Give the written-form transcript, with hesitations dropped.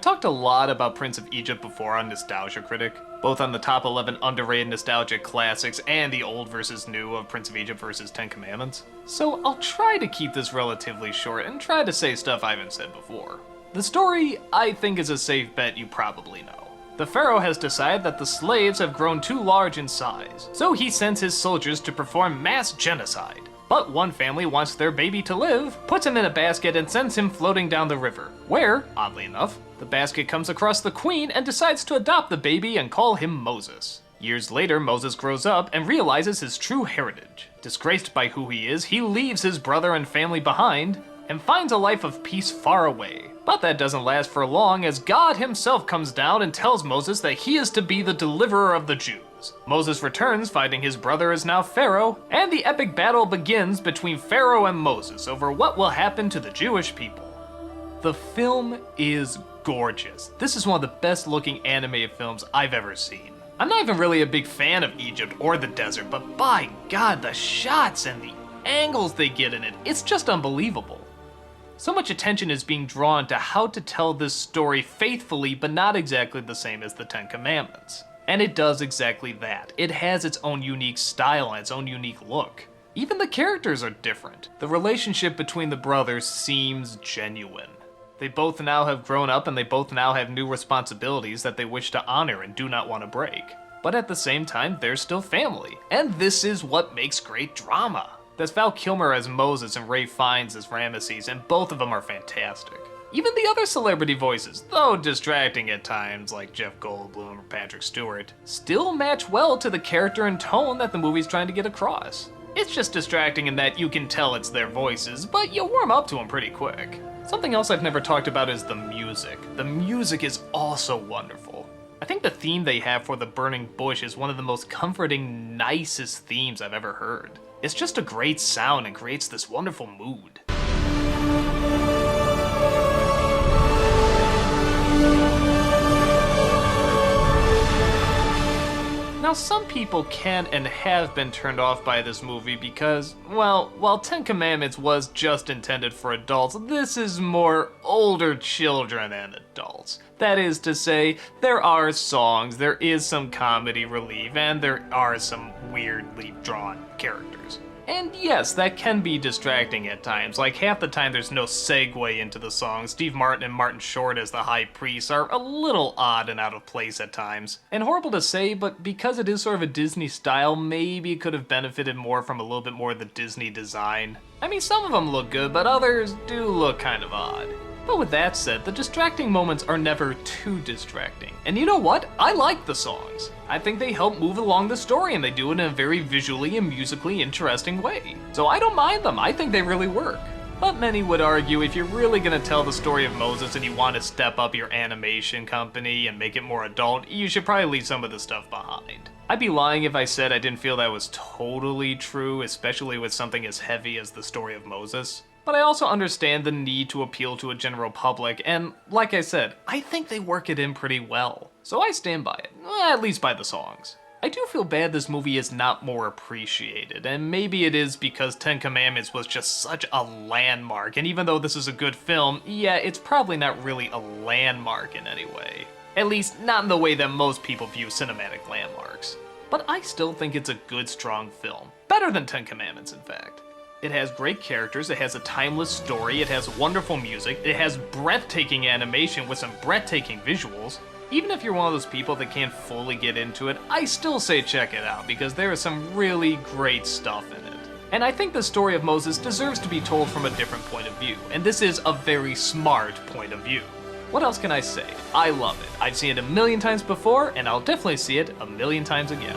talked a lot about Prince of Egypt before on Nostalgia Critic, both on the top 11 underrated nostalgic classics and the old versus new of Prince of Egypt versus Ten Commandments. So I'll try to keep this relatively short and try to say stuff I haven't said before. The story, I think, is a safe bet you probably know. The pharaoh has decided that the slaves have grown too large in size, so he sends his soldiers to perform mass genocide. But one family wants their baby to live, puts him in a basket and sends him floating down the river, where, oddly enough, the basket comes across the queen and decides to adopt the baby and call him Moses. Years later, Moses grows up and realizes his true heritage. Disgraced by who he is, he leaves his brother and family behind and finds a life of peace far away. But that doesn't last for long, as God himself comes down and tells Moses that he is to be the deliverer of the Jews. Moses returns, finding his brother is now Pharaoh, and the epic battle begins between Pharaoh and Moses over what will happen to the Jewish people. The film is gorgeous. This is one of the best looking animated films I've ever seen. I'm not even really a big fan of Egypt or the desert, but by God, the shots and the angles they get in it, it's just unbelievable. So much attention is being drawn to how to tell this story faithfully, but not exactly the same as the Ten Commandments. And it does exactly that. It has its own unique style and its own unique look. Even the characters are different. The relationship between the brothers seems genuine. They both now have grown up and they both now have new responsibilities that they wish to honor and do not want to break. But at the same time, they're still family. And this is what makes great drama. There's Val Kilmer as Moses and Ray Fiennes as Ramesses, and both of them are fantastic. Even the other celebrity voices, though distracting at times like Jeff Goldblum or Patrick Stewart, still match well to the character and tone that the movie's trying to get across. It's just distracting in that you can tell it's their voices, but you warm up to them pretty quick. Something else I've never talked about is the music. The music is also wonderful. I think the theme they have for the burning bush is one of the most comforting, nicest themes I've ever heard. It's just a great sound and creates this wonderful mood. Now, some people can and have been turned off by this movie because, well, while Ten Commandments was just intended for adults, this is more older children and adults. That is to say, there are songs, there is some comedy relief, and there are some weirdly drawn characters. And yes, that can be distracting at times. Like, half the time there's no segue into the song. Steve Martin and Martin Short as the high priests are a little odd and out of place at times. And horrible to say, but because it is sort of a Disney style, maybe it could have benefited more from a little bit more of the Disney design. I mean, some of them look good, but others do look kind of odd. But with that said, the distracting moments are never too distracting. And you know what? I like the songs. I think they help move along the story, and they do it in a very visually and musically interesting way. So I don't mind them, I think they really work. But many would argue if you're really gonna tell the story of Moses and you want to step up your animation company and make it more adult, you should probably leave some of the stuff behind. I'd be lying if I said I didn't feel that was totally true, especially with something as heavy as the story of Moses. But I also understand the need to appeal to a general public, and like I said, I think they work it in pretty well. So I stand by it, at least by the songs. I do feel bad this movie is not more appreciated, and maybe it is because Ten Commandments was just such a landmark, and even though this is a good film, yeah, it's probably not really a landmark in any way. At least, not in the way that most people view cinematic landmarks. But I still think it's a good, strong film. Better than Ten Commandments, in fact. It has great characters, it has a timeless story, it has wonderful music, it has breathtaking animation with some breathtaking visuals. Even if you're one of those people that can't fully get into it, I still say check it out because there is some really great stuff in it. And I think the story of Moses deserves to be told from a different point of view, and this is a very smart point of view. What else can I say? I love it. I've seen it a million times before, and I'll definitely see it a million times again.